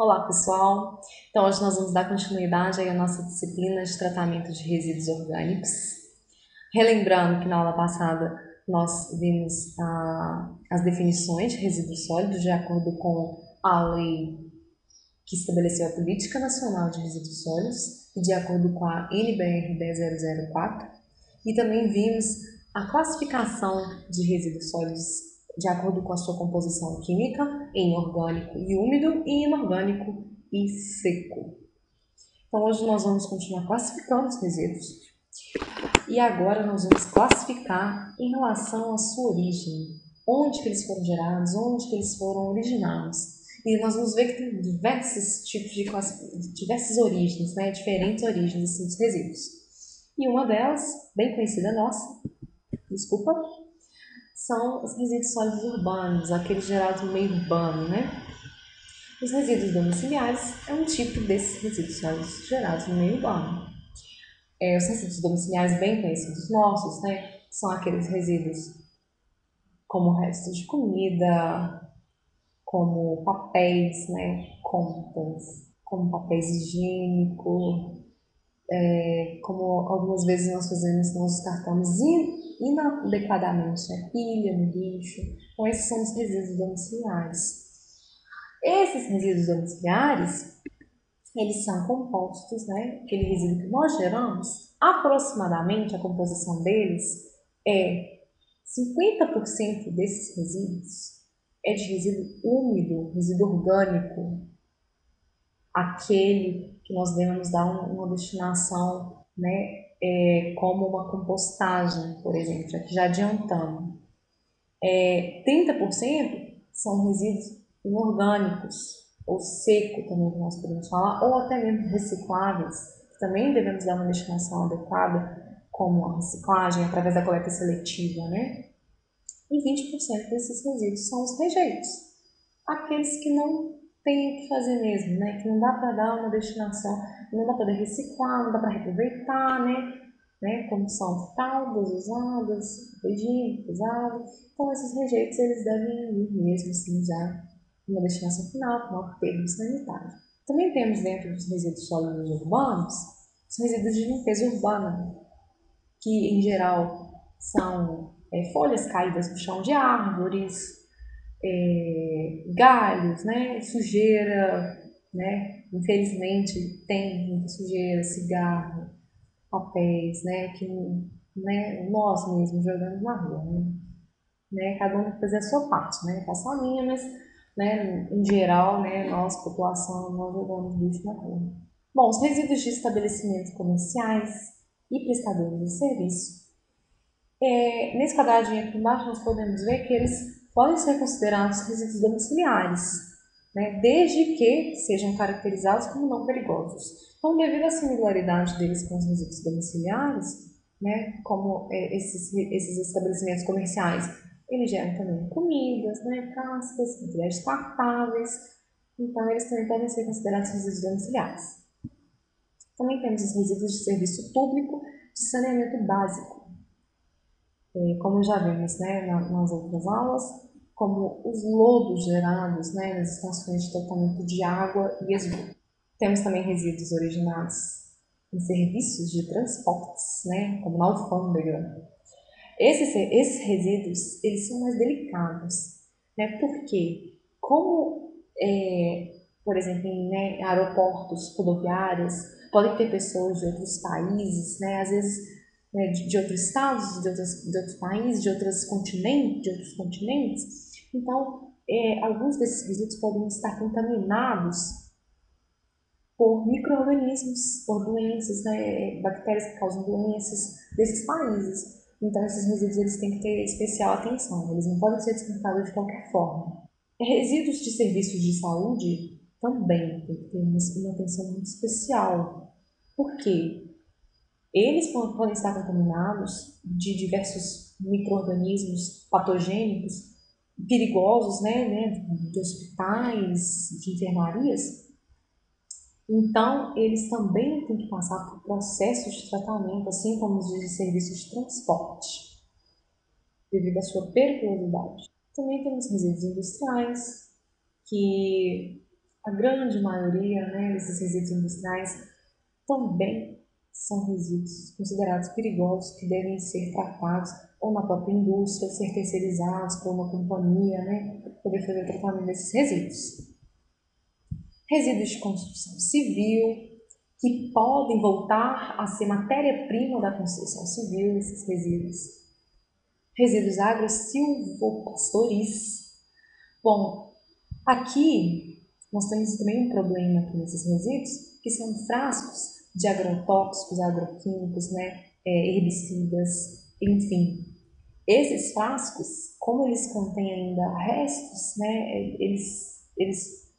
Olá, pessoal! Então, hoje nós vamos dar continuidade aí à nossa disciplina de tratamento de resíduos orgânicos. Relembrando que na aula passada nós vimos as definições de resíduos sólidos de acordo com a lei que estabeleceu a Política Nacional de Resíduos Sólidos e de acordo com a NBR 10004. E também vimos a classificação de resíduos sólidos de acordo com a sua composição química em orgânico e úmido e inorgânico e seco. Então hoje nós vamos continuar classificando os resíduos e agora nós vamos classificar em relação à sua origem, onde que eles foram gerados, onde que eles foram originados. E nós vamos ver que tem diversos tipos de diversas origens, né? Diferentes origens assim, dos resíduos. E uma delas, bem conhecida nossa, são os resíduos sólidos urbanos, aqueles gerados no meio urbano, né? Os resíduos domiciliares é um tipo desses resíduos sólidos gerados no meio urbano. Os resíduos domiciliares bem conhecidos nossos, né? São aqueles resíduos como restos de comida, como papéis, né? Como papéis higiênicos, como algumas vezes nós descartamos inadequadamente, né? Pilha no lixo. Então, esses são os resíduos domiciliares. Esses resíduos domiciliares, eles são compostos, né? Aquele resíduo que nós geramos, aproximadamente a composição deles é 50% desses resíduos é de resíduo úmido, resíduo orgânico, aquele que nós devemos dar uma destinação, né, como uma compostagem, por exemplo, aqui já adiantando. 30% são resíduos inorgânicos, ou seco também que nós podemos falar, ou até mesmo recicláveis, que também devemos dar uma destinação adequada, como a reciclagem através da coleta seletiva, né? E 20% desses resíduos são os rejeitos, aqueles que não tem o que fazer mesmo, né? Que não dá para dar uma destinação, não dá para reciclar, não dá para reaproveitar, né? Como são fraldas usadas, beijinho usado. Então, esses rejeitos, eles devem ir mesmo, assim, já uma destinação final, com um aterro sanitário. Também temos dentro dos resíduos sólidos urbanos, os resíduos de limpeza urbana, que, em geral, são folhas caídas no chão de árvores, galhos, né, sujeira, né, infelizmente tem muita sujeira, cigarro, papéis, né, que né, nós mesmos jogamos na rua, né, cada um tem que fazer a sua parte, né, faço a minha, mas, né, em geral, né, nós, população, nós jogamos lixo na rua. Bom, os resíduos de estabelecimentos comerciais e prestadores de serviço. Nesse quadradinho aqui embaixo nós podemos ver que eles podem ser considerados resíduos domiciliares, né, desde que sejam caracterizados como não perigosos. Então, devido à similaridade deles com os resíduos domiciliares, né, como esses estabelecimentos comerciais, eles geram também comidas, né, cascas, materiais descartáveis, então eles também podem ser considerados resíduos domiciliares. Também temos os resíduos de serviço público de saneamento básico, como já vimos, né, nas outras aulas, como os lodos gerados, né, nas estações de tratamento de água e esgoto. Temos também resíduos originados em serviços de transportes, né, como na alfândega. Esses resíduos, eles são mais delicados, né, porque como, por exemplo, em aeroportos, rodoviárias, podem ter pessoas de outros países, né, às vezes de outros estados, de outros países, de outros continentes. Então, alguns desses resíduos podem estar contaminados por micro-organismos, por doenças, né, bactérias que causam doenças desses países. Então, esses resíduos eles têm que ter especial atenção, eles não podem ser descartados de qualquer forma. Resíduos de serviços de saúde também tem que ter uma atenção muito especial. Por quê? Eles podem estar contaminados de diversos micro-organismos patogênicos, perigosos, né, de hospitais, de enfermarias. Então, eles também têm que passar por processos de tratamento, assim como os de serviços de transporte, devido à sua periculosidade. Também temos resíduos industriais, que a grande maioria, né, desses resíduos industriais também são resíduos considerados perigosos que devem ser tratados ou na própria indústria, ser terceirizados por uma companhia, né, para poder fazer o tratamento desses resíduos. Resíduos de construção civil, que podem voltar a ser matéria-prima da construção civil, esses resíduos. Resíduos agro-silvopastoris. Bom, aqui nós temos também um problema aqui nesses resíduos, que são frascos de agrotóxicos, agroquímicos, né, herbicidas, enfim. Esses frascos, como eles contêm ainda restos, né, eles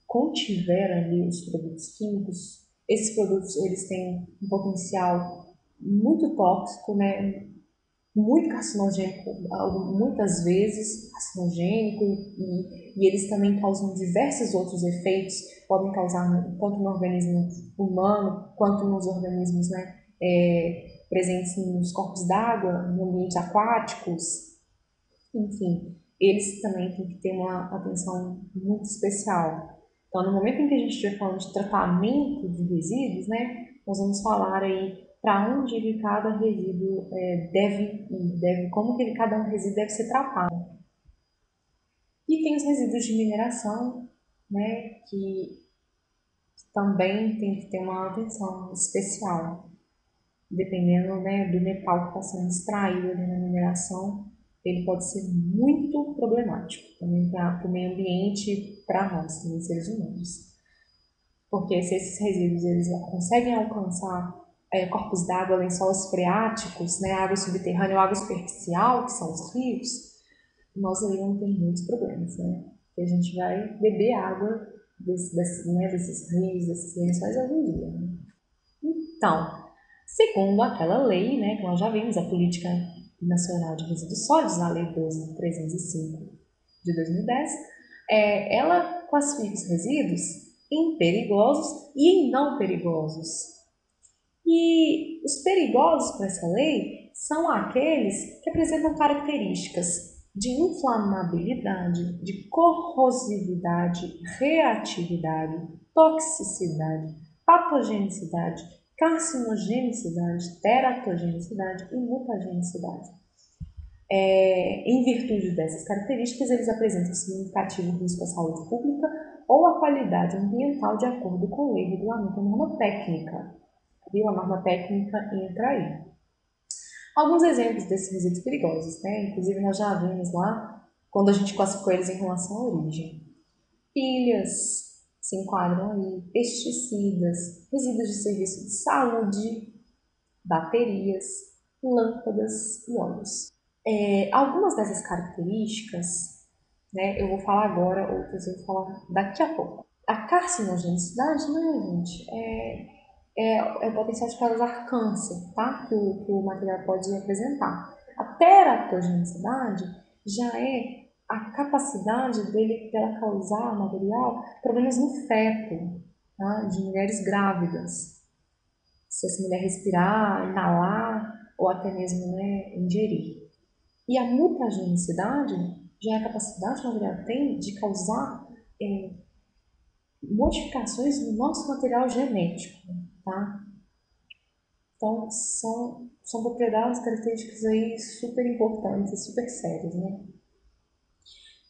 contiveram ali os produtos químicos. Esses produtos eles têm um potencial muito tóxico, né, muito carcinogênico, muitas vezes carcinogênico, e eles também causam diversos outros efeitos, podem causar tanto no organismo humano quanto nos organismos, né, presentes nos corpos d'água, em ambientes aquáticos, enfim, eles também têm que ter uma atenção muito especial. Então, no momento em que a gente estiver falando de tratamento de resíduos, né, nós vamos falar aí para onde que cada resíduo deve, como que cada um resíduo deve ser tratado. E tem os resíduos de mineração, né, que também tem que ter uma atenção especial, dependendo, né, do metal que está sendo extraído ali na mineração, ele pode ser muito problemático também para o meio ambiente e para nós, também seres humanos. Porque se esses resíduos eles conseguem alcançar corpos d'água, lençóis freáticos, né, água subterrânea ou água superficial, que são os rios, nós aí vamos ter muitos problemas, né? Porque a gente vai beber água desses rios, desses lençóis algum dia. Né? Então, segundo aquela lei, né, que nós já vimos, a Política Nacional de Resíduos Sólidos, a Lei 12.305 de 2010, ela classifica os resíduos em perigosos e em não perigosos. E os perigosos para essa lei são aqueles que apresentam características de inflamabilidade, de corrosividade, reatividade, toxicidade, patogenicidade, carcinogenicidade, teratogenicidade e mutagenicidade. Em virtude dessas características, eles apresentam significativo risco à saúde pública ou à qualidade ambiental de acordo com lei, regulamento ou norma técnica. Viu? A norma técnica entra aí. Alguns exemplos desses resíduos perigosos, né? Inclusive nós já vimos lá quando a gente classificou eles em relação à origem. Pilhas se enquadram aí, pesticidas, resíduos de serviço de saúde, baterias, lâmpadas e óleos. Algumas dessas características, né, eu vou falar agora, outras eu vou falar daqui a pouco. A carcinogenicidade, né, gente, é o potencial de causar câncer, tá? Que o material pode apresentar. A teratogenicidade já é a capacidade dela causar ao material problemas no feto, tá? De mulheres grávidas. Se essa mulher respirar, inalar ou até mesmo, né, ingerir. E a mutagenicidade já é a capacidade que o material tem de causar modificações no nosso material genético, tá? Então, são propriedades, características aí super importantes e super sérias, né?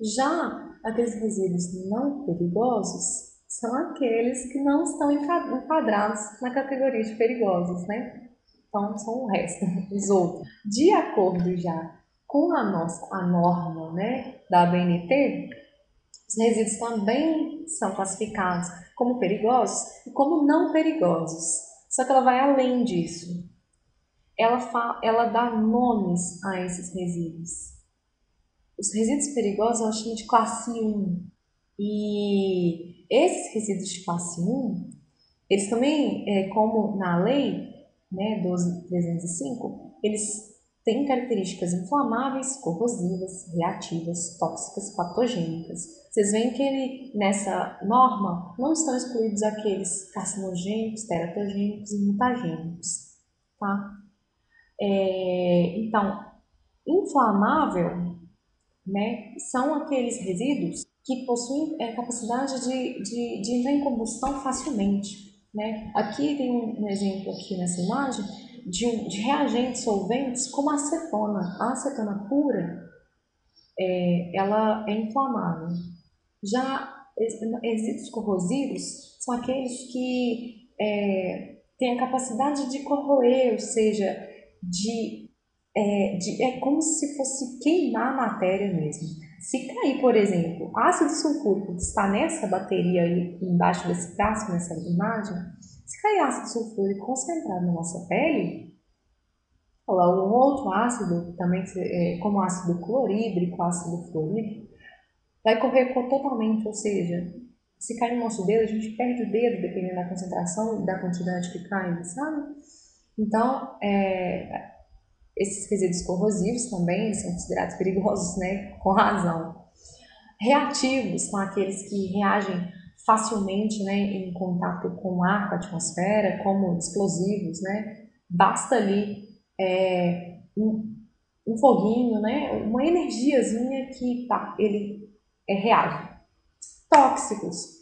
Já aqueles resíduos não perigosos são aqueles que não estão enquadrados na categoria de perigosos, né? Então, são o resto, os outros. De acordo já com a norma, né, da ABNT, os resíduos também são classificados como perigosos e como não perigosos. Só que ela vai além disso. Ela dá nomes a esses resíduos. Os resíduos perigosos ela chama de classe 1. E esses resíduos de classe 1, eles também, como na lei, né, 12.305, eles têm características inflamáveis, corrosivas, reativas, tóxicas, patogênicas. Vocês veem que nessa norma não estão excluídos aqueles carcinogênicos, teratogênicos e mutagênicos. Tá? Então, inflamável, né, são aqueles resíduos que possuem capacidade de entrar em combustão facilmente. Né? Aqui tem um exemplo aqui nessa imagem de reagentes solventes como a acetona. A acetona pura, ela é inflamável. Já resíduos corrosivos são aqueles que têm a capacidade de corroer, ou seja, é como se fosse queimar a matéria mesmo. Se cair, por exemplo, ácido sulfúrico que está nessa bateria aí embaixo desse traço, nessa imagem, se cair ácido sulfúrico concentrado na nossa pele, ou algum outro ácido, também como ácido clorídrico, ácido fluorídrico, vai correr totalmente, ou seja, se cair no nosso dedo, a gente perde o dedo dependendo da concentração e da quantidade que cai, sabe? Então, esses resíduos corrosivos também são considerados perigosos, né? Com razão. Reativos são aqueles que reagem facilmente, né, em contato com o ar, com a atmosfera, como explosivos, né? Basta ali um foguinho, né, uma energiazinha que ele reage. Tóxicos.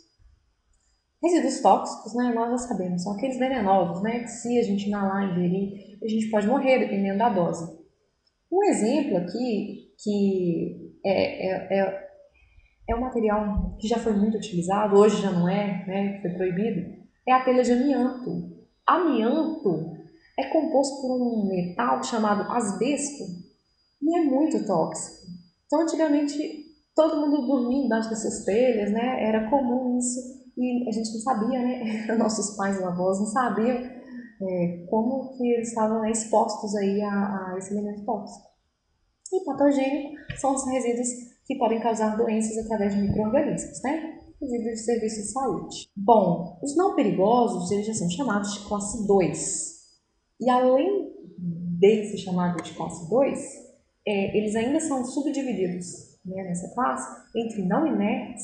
Resíduos tóxicos, né, nós já sabemos, são aqueles venenosos, né, que se a gente inalar, ingerir, a gente pode morrer dependendo da dose. Um exemplo aqui que é um material que já foi muito utilizado, hoje já não é, né, foi proibido, é a telha de amianto. Amianto é composto por um metal chamado asbesto e é muito tóxico. Então, antigamente, todo mundo dormia embaixo dessas telhas, né? Era comum isso e a gente não sabia, né? Nossos pais e avós não sabiam como que eles estavam, né, expostos aí a esse elemento tóxico. E patogênico são os resíduos que podem causar doenças através de micro-organismos, né? Resíduos de serviço de saúde. Bom, os não perigosos, eles já são chamados de classe 2. E além deles ser chamados de classe 2, eles ainda são subdivididos, né, nessa classe entre não inertes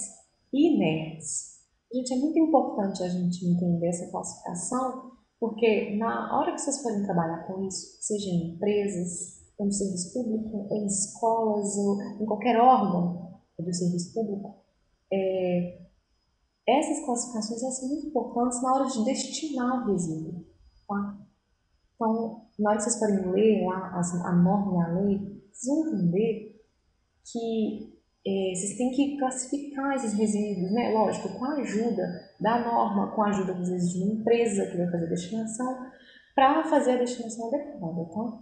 e inertes. Gente, é muito importante a gente entender essa classificação, porque na hora que vocês forem trabalhar com isso, seja em empresas, ou no serviço público, em escolas, ou em qualquer órgão do serviço público, essas classificações são muito importantes na hora de destinar o resíduo. Tá? Então, na hora que vocês forem ler lá a norma e a lei, vocês vão entender que vocês têm que classificar esses resíduos, né? Lógico, com a ajuda da norma, com a ajuda, às vezes, de uma empresa que vai fazer a destinação, para fazer a destinação adequada, tá?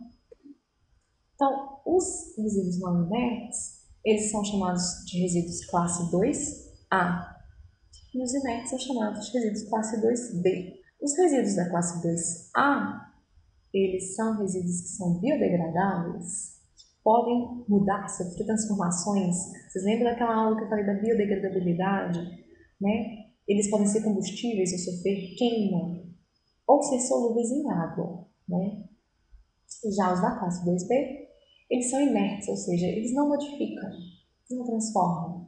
Então, os resíduos não inertes, eles são chamados de resíduos classe 2A e os inertes são chamados de resíduos classe 2B. Os resíduos da classe 2A, eles são resíduos que são biodegradáveis, podem mudar, sofrer transformações. Vocês lembram daquela aula que eu falei da biodegradabilidade? Né? Eles podem ser combustíveis ou sofrer queima, ou ser solúveis em água. Né? Já os da classe 2B, eles são inertes, ou seja, eles não modificam, não transformam.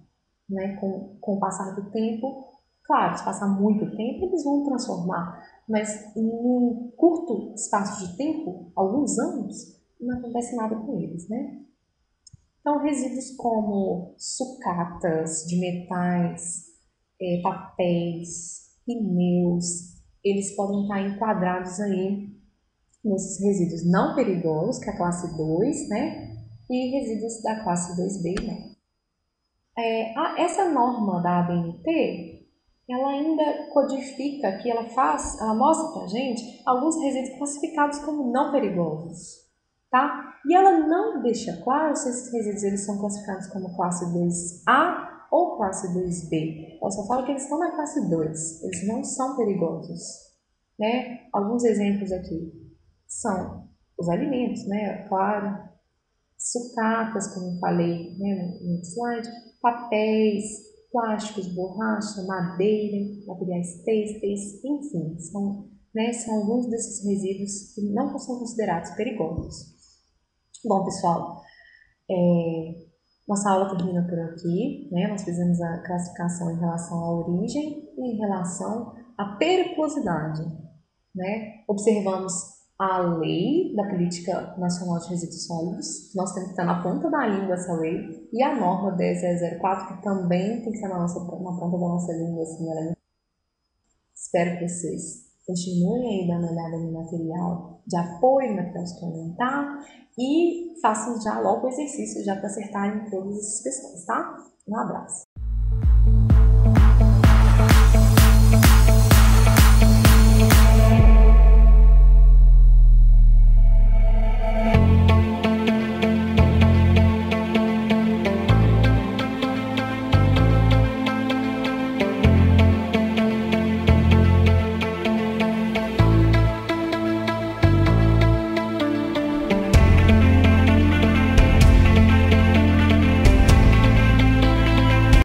Né? Com o passar do tempo, claro, se passar muito tempo, eles vão transformar, mas em um curto espaço de tempo, alguns anos, não acontece nada com eles, né? Então, resíduos como sucatas de metais, papéis, pneus, eles podem estar enquadrados aí nesses resíduos não perigosos, que é a classe 2, né? E resíduos da classe 2B, né? Essa norma da ABNT, ela ainda codifica que ela mostra para a gente alguns resíduos classificados como não perigosos, tá? E ela não deixa claro se esses resíduos eles são classificados como classe 2A ou classe 2B. Ela só fala que eles estão na classe 2, eles não são perigosos, né? Alguns exemplos aqui são os alimentos, né? Claro, sucatas, como eu falei, né, no slide, papéis, plásticos, borracha, madeira, materiais têxteis, enfim, são alguns desses resíduos que não são considerados perigosos. Bom, pessoal, nossa aula termina por aqui, né? Nós fizemos a classificação em relação à origem e em relação à periculosidade, né? Observamos a lei da Política Nacional de Resíduos Sólidos, nós temos que estar na ponta da língua essa lei, e a norma 10004, que também tem que estar na ponta da nossa língua, assim, espero que vocês continuem aí dando uma olhada no material de apoio, material suplementar, e façam já logo o exercício já para acertarem todas essas questões, tá? Um abraço.